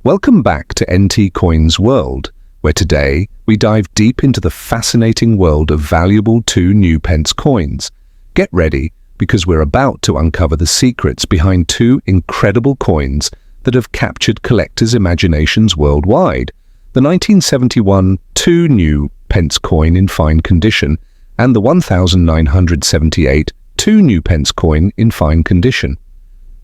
Welcome back to NT Coins World, where today we dive deep into the fascinating world of valuable 2 new pence coins. Get ready, because we're about to uncover the secrets behind 2 incredible coins that have captured collectors' imaginations worldwide. The 1971 2 new pence coin in fine condition and the 1978 2 new pence coin in fine condition.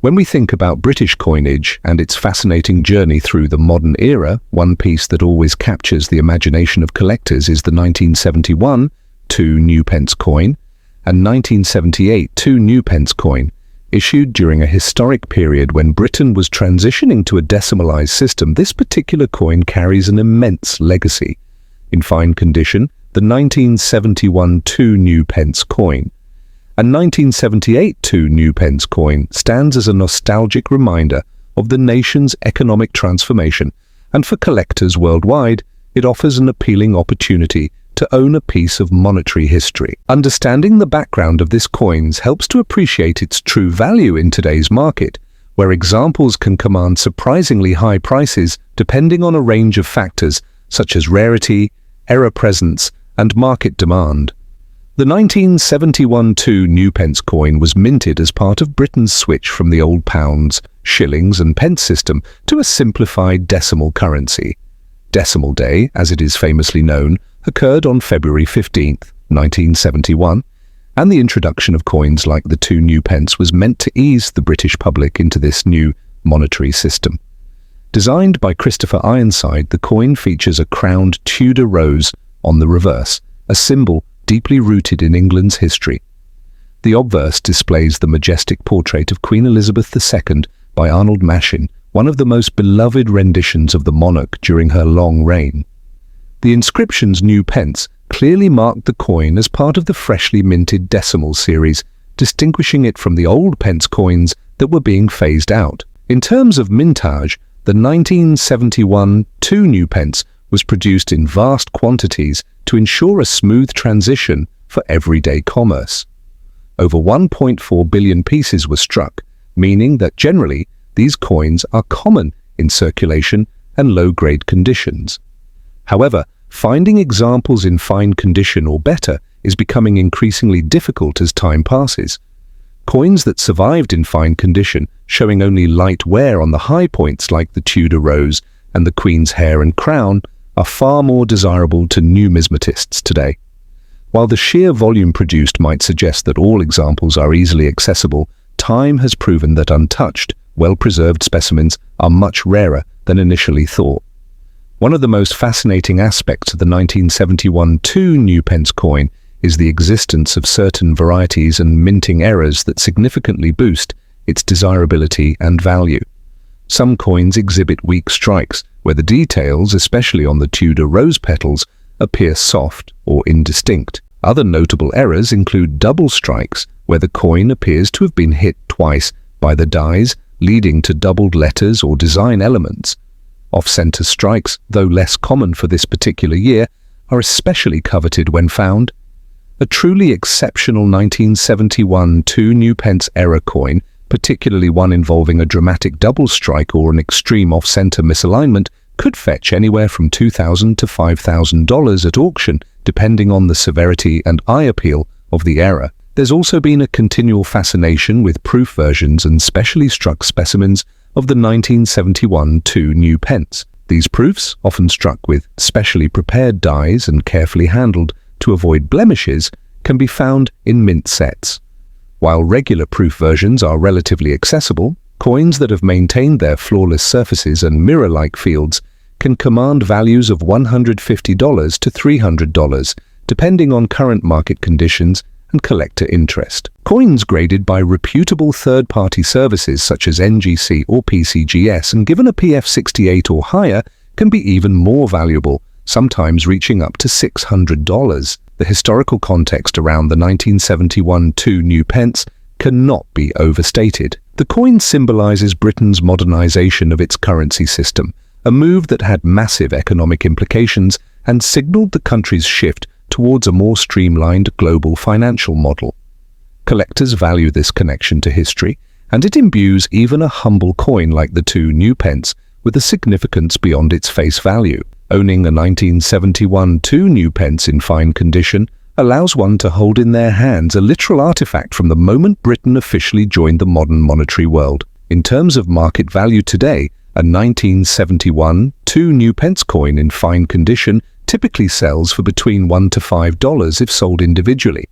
When we think about British coinage and its fascinating journey through the modern era, one piece that always captures the imagination of collectors is the 1971 2 new pence coin and 1978 2 new pence coin, issued during a historic period when Britain was transitioning to a decimalized system. This particular coin carries an immense legacy. In fine condition, the 1971 2 new pence coin and 1978 2 new pence coin stands as a nostalgic reminder of the nation's economic transformation, and for collectors worldwide, it offers an appealing opportunity to own a piece of monetary history. Understanding the background of this coin helps to appreciate its true value in today's market, where examples can command surprisingly high prices depending on a range of factors such as rarity, error presence, and market demand. The 1971 2 new pence coin was minted as part of Britain's switch from the old pounds, shillings and pence system to a simplified decimal currency. Decimal Day, as it is famously known, occurred on February 15, 1971, and the introduction of coins like the 2 new pence was meant to ease the British public into this new monetary system. Designed by Christopher Ironside, the coin features a crowned Tudor rose on the reverse, a symbol deeply rooted in England's history. The obverse displays the majestic portrait of Queen Elizabeth II by Arnold Machin, one of the most beloved renditions of the monarch during her long reign. The inscription's new pence clearly marked the coin as part of the freshly minted decimal series, distinguishing it from the old pence coins that were being phased out. In terms of mintage, the 1971 2 new pence was produced in vast quantities to ensure a smooth transition for everyday commerce. Over 1.4 billion pieces were struck, meaning that generally these coins are common in circulation and low-grade conditions. However, finding examples in fine condition or better is becoming increasingly difficult as time passes. Coins that survived in fine condition, showing only light wear on the high points like the Tudor rose and the Queen's hair and crown, are far more desirable to numismatists today. While the sheer volume produced might suggest that all examples are easily accessible, time has proven that untouched, well-preserved specimens are much rarer than initially thought. One of the most fascinating aspects of the 1971 2 new pence coin is the existence of certain varieties and minting errors that significantly boost its desirability and value. Some coins exhibit weak strikes, where the details, especially on the Tudor rose petals, appear soft or indistinct. Other notable errors include double strikes, where the coin appears to have been hit twice by the dies, leading to doubled letters or design elements. Off-center strikes, though less common for this particular year, are especially coveted when found. A truly exceptional 1971 2 new pence error coin, particularly one involving a dramatic double strike or an extreme off-center misalignment, could fetch anywhere from $2,000 to $5,000 at auction, depending on the severity and eye appeal of the error. There's also been a continual fascination with proof versions and specially struck specimens of the 1971 2 new pence. These proofs, often struck with specially prepared dies and carefully handled to avoid blemishes, can be found in mint sets. While regular proof versions are relatively accessible, coins that have maintained their flawless surfaces and mirror-like fields can command values of $150 to $300, depending on current market conditions and collector interest. Coins graded by reputable third-party services such as NGC or PCGS and given a PF68 or higher can be even more valuable, sometimes reaching up to $600. The historical context around the 1971 2 new pence cannot be overstated. The coin symbolizes Britain's modernization of its currency system, a move that had massive economic implications and signaled the country's shift towards a more streamlined global financial model. Collectors value this connection to history, and it imbues even a humble coin like the 2 new pence with a significance beyond its face value. Owning a 1971 2 new pence in fine condition allows one to hold in their hands a literal artifact from the moment Britain officially joined the modern monetary world. In terms of market value today, a 1971 2 new pence coin in fine condition typically sells for between $1 to $5 if sold individually.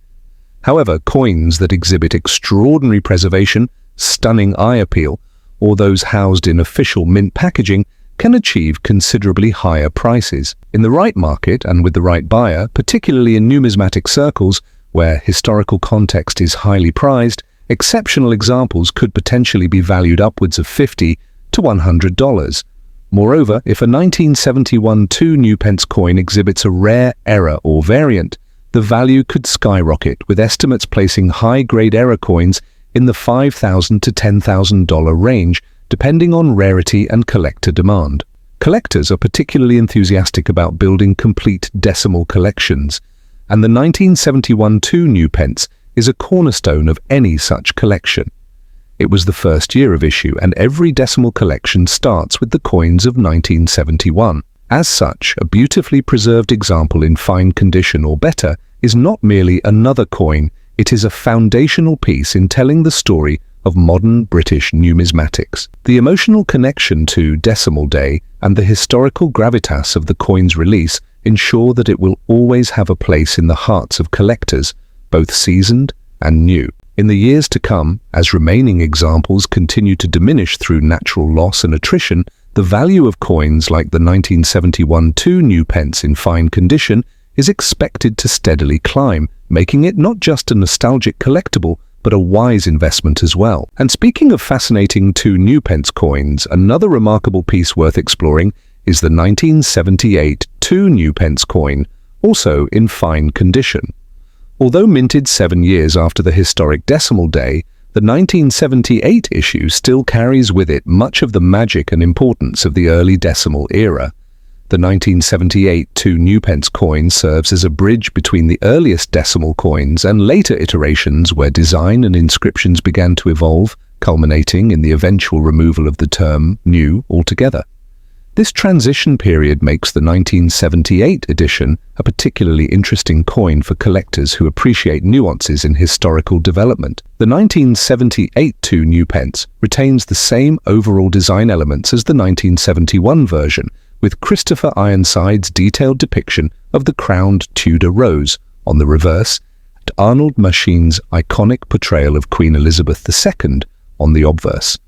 However, coins that exhibit extraordinary preservation, stunning eye appeal, or those housed in official mint packaging can achieve considerably higher prices. In the right market and with the right buyer, particularly in numismatic circles where historical context is highly prized, exceptional examples could potentially be valued upwards of $50 to $100. Moreover, if a 1971 2 new pence coin exhibits a rare error or variant, the value could skyrocket, with estimates placing high-grade error coins in the $5,000 to $10,000 range, depending on rarity and collector demand. Collectors are particularly enthusiastic about building complete decimal collections, and the 1971 2 new pence is a cornerstone of any such collection. It was the first year of issue, and every decimal collection starts with the coins of 1971. As such, a beautifully preserved example in fine condition or better is not merely another coin, it is a foundational piece in telling the story of modern British numismatics. The emotional connection to Decimal Day and the historical gravitas of the coin's release ensure that it will always have a place in the hearts of collectors, both seasoned and new. In the years to come, as remaining examples continue to diminish through natural loss and attrition, the value of coins like the 1971 2 new pence in fine condition is expected to steadily climb, making it not just a nostalgic collectible, but a wise investment as well. And speaking of fascinating 2 new pence coins, another remarkable piece worth exploring is the 1978 2 new pence coin, also in fine condition. Although minted 7 years after the historic Decimal Day, the 1978 issue still carries with it much of the magic and importance of the early decimal era. The 1978 2 new pence coin serves as a bridge between the earliest decimal coins and later iterations where design and inscriptions began to evolve, culminating in the eventual removal of the term new altogether. This transition period makes the 1978 edition a particularly interesting coin for collectors who appreciate nuances in historical development. The 1978 2 new pence retains the same overall design elements as the 1971 version, with Christopher Ironside's detailed depiction of the crowned Tudor rose on the reverse, and Arnold Machine's iconic portrayal of Queen Elizabeth II on the obverse.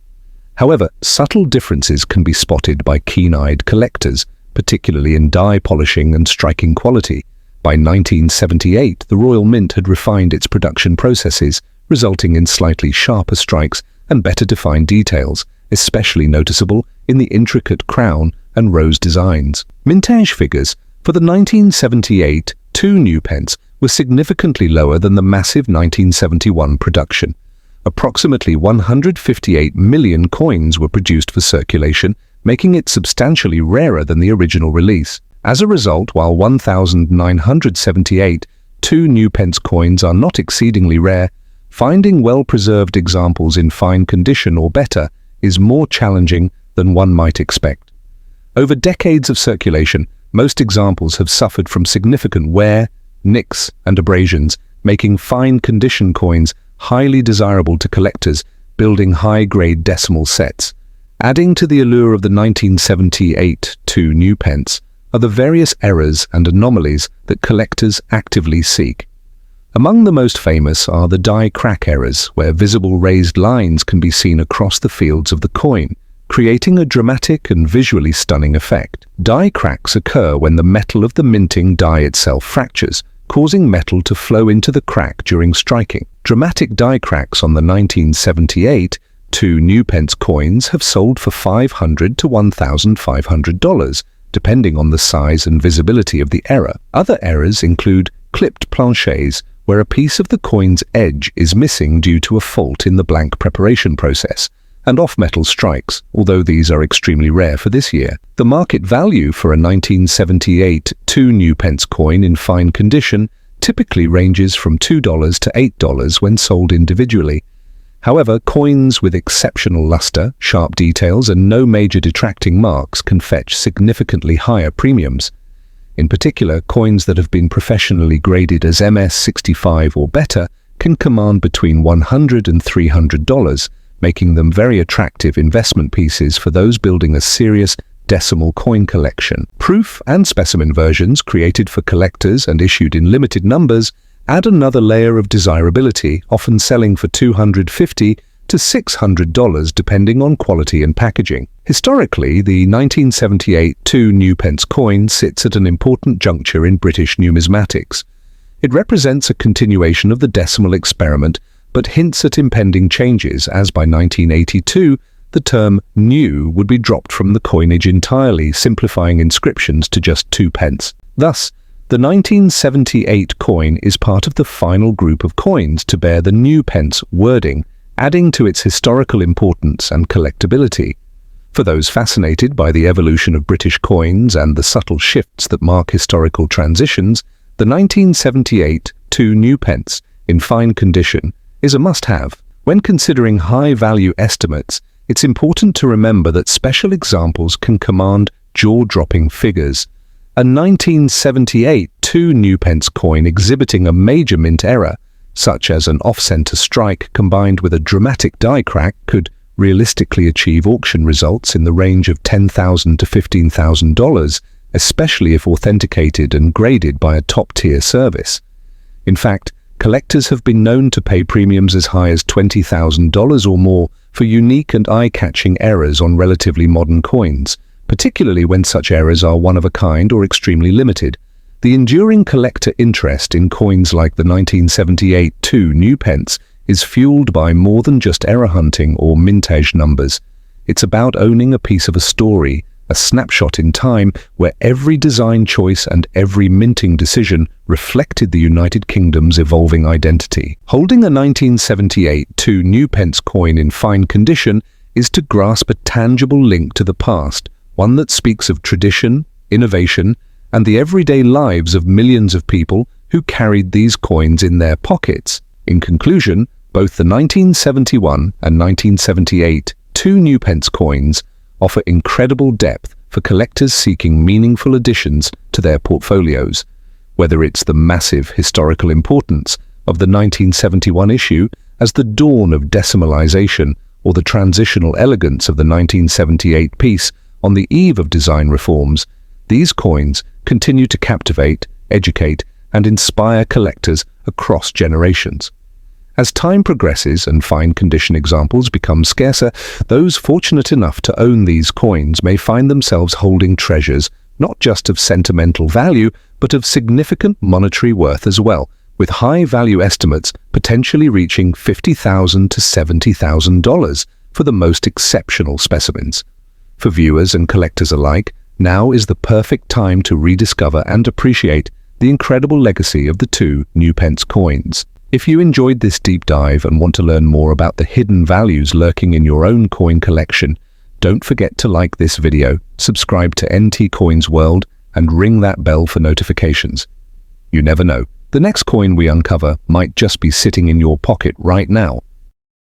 However, subtle differences can be spotted by keen-eyed collectors, particularly in die polishing and striking quality. By 1978, the Royal Mint had refined its production processes, resulting in slightly sharper strikes and better defined details, especially noticeable in the intricate crown and rose designs. Mintage figures for the 1978 2 new pence were significantly lower than the massive 1971 production. Approximately 158 million coins were produced for circulation, making it substantially rarer than the original release. As a result, while 1,978 2 new pence coins are not exceedingly rare, finding well-preserved examples in fine condition or better is more challenging than one might expect. Over decades of circulation, most examples have suffered from significant wear, nicks, and abrasions, making fine condition coins highly desirable to collectors building high-grade decimal sets. Adding to the allure of the 1978 2 new pence are the various errors and anomalies that collectors actively seek. Among the most famous are the die crack errors, where visible raised lines can be seen across the fields of the coin, creating a dramatic and visually stunning effect. Die cracks occur when the metal of the minting die itself fractures, causing metal to flow into the crack during striking. Dramatic die cracks on the 1978 2 new pence coins have sold for $500 to $1,500, depending on the size and visibility of the error. Other errors include clipped planchets, where a piece of the coin's edge is missing due to a fault in the blank preparation process, and off-metal strikes, although these are extremely rare for this year. The market value for a 1978 2 new pence coin in fine condition typically ranges from $2 to $8 when sold individually. However, coins with exceptional luster, sharp details, and no major detracting marks can fetch significantly higher premiums. In particular, coins that have been professionally graded as MS-65 or better can command between $100 and $300, making them very attractive investment pieces for those building a serious decimal coin collection. Proof and specimen versions created for collectors and issued in limited numbers add another layer of desirability, often selling for $250 to $600 depending on quality and packaging. Historically, the 1978 2 new pence coin sits at an important juncture in British numismatics. It represents a continuation of the decimal experiment, but hints at impending changes, as by 1982, the term new would be dropped from the coinage entirely, simplifying inscriptions to just 2 pence. Thus, the 1978 coin is part of the final group of coins to bear the new pence wording, adding to its historical importance and collectability. For those fascinated by the evolution of British coins and the subtle shifts that mark historical transitions, the 1978 2 new pence, in fine condition, is a must-have. When considering high-value estimates, it's important to remember that special examples can command jaw-dropping figures. A 1978 2 new pence coin exhibiting a major mint error, such as an off-center strike combined with a dramatic die crack, could realistically achieve auction results in the range of $10,000 to $15,000, especially if authenticated and graded by a top-tier service. In fact, collectors have been known to pay premiums as high as $20,000 or more for unique and eye-catching errors on relatively modern coins, particularly when such errors are one of a kind or extremely limited. The enduring collector interest in coins like the 1978 2 new pence is fueled by more than just error hunting or mintage numbers. It's about owning a piece of a story, a snapshot in time where every design choice and every minting decision reflected the United Kingdom's evolving identity. Holding a 1978 2 new pence coin in fine condition is to grasp a tangible link to the past, one that speaks of tradition, innovation, and the everyday lives of millions of people who carried these coins in their pockets. In conclusion, both the 1971 and 1978 2 new pence coins offer incredible depth for collectors seeking meaningful additions to their portfolios. Whether it's the massive historical importance of the 1971 issue as the dawn of decimalization or the transitional elegance of the 1978 piece on the eve of design reforms, these coins continue to captivate, educate, and inspire collectors across generations. As time progresses and fine condition examples become scarcer, those fortunate enough to own these coins may find themselves holding treasures not just of sentimental value, but of significant monetary worth as well, with high value estimates potentially reaching $50,000 to $70,000 for the most exceptional specimens. For viewers and collectors alike, now is the perfect time to rediscover and appreciate the incredible legacy of the 2 new pence coins. If you enjoyed this deep dive and want to learn more about the hidden values lurking in your own coin collection, don't forget to like this video, subscribe to NT Coins World, and ring that bell for notifications. You never know, the next coin we uncover might just be sitting in your pocket right now.